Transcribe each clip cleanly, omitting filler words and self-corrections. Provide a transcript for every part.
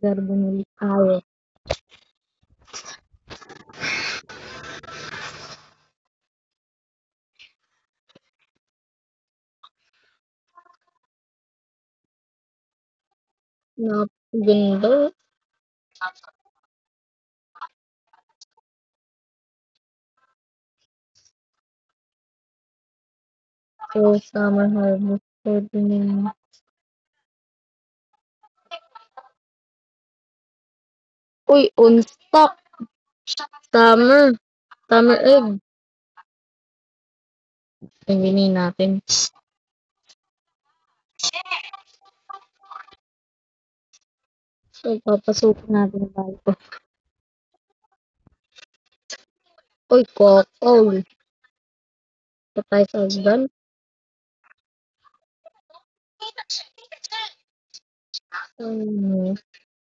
Carbonell tayo. Napaganda. So, summer harvest 40 minutes. Uy, on stock. Summer. Summer egg. Tinginin natin. So, papasukin natin tayo. Uy, cockle. Ito tayo sa hagdan.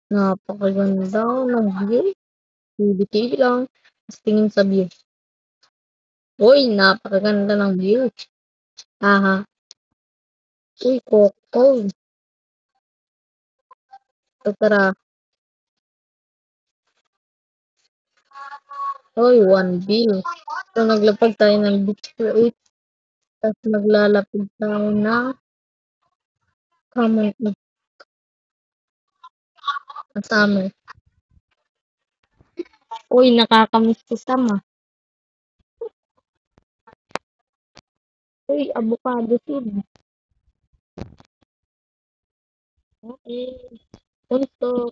Napakaganda ng view. TV lang. Tapos tingin sa view. Uy, napakaganda ng view. Haha. Uy, cockle. So, tara. Uy, 1 bill. So, naglapag tayo ng beach for 8. Tapos naglalapag tayo na kamay kasama. Uy, nakakamiss ko sama. Uy, avocado seed. Okay. Punto.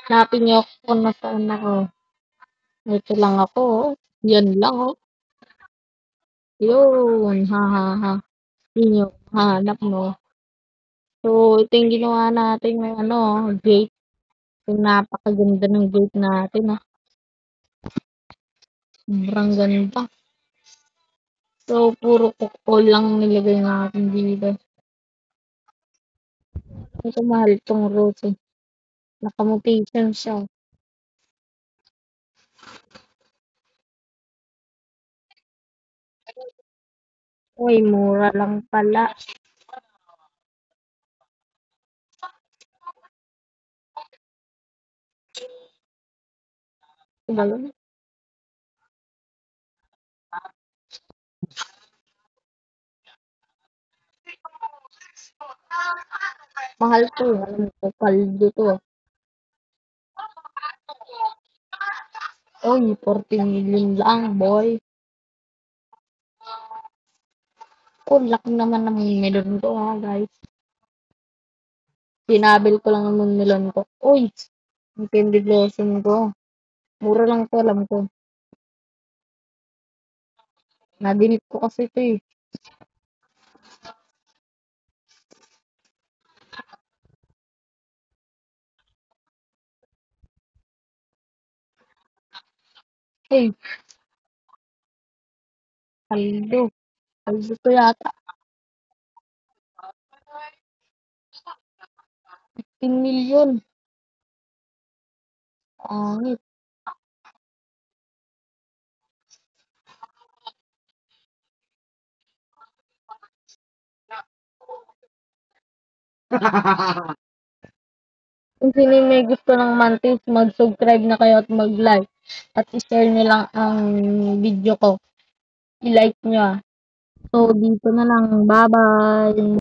Hanapin niyo ako kung nasaan ako. Ito lang ako. Yan lang, oh. Yun. Ha, ha, ha. Yun yung hanap mo. So, ito yung ginawa natin ng gate. Yung napakaganda ng gate natin, ah. Sobrang ganda. So, puro kukol lang nilagay natin dito. Ito mahal itong rose, eh. Nakamutation siya. Uy, mura lang pala. Diba yun? Mahal to. Alam ko, kaldo to. Uy, 40 million lang, boy. Oh, laki naman ng melon ko, ha, guys. Pinabil ko lang ng melon ko. Uy, ang candy blossom ko. Mura lang to, alam ko. Nadilit ko kasi ito, eh. Hey, kaldo. Kaldo to yata. 15 million. Angit. Kung sino yung may gusto ng mantis, mag-subscribe na kayo at mag-like. At i-share nyo lang ang video ko. I-like nyo, ah. So, dito na lang. Bye-bye!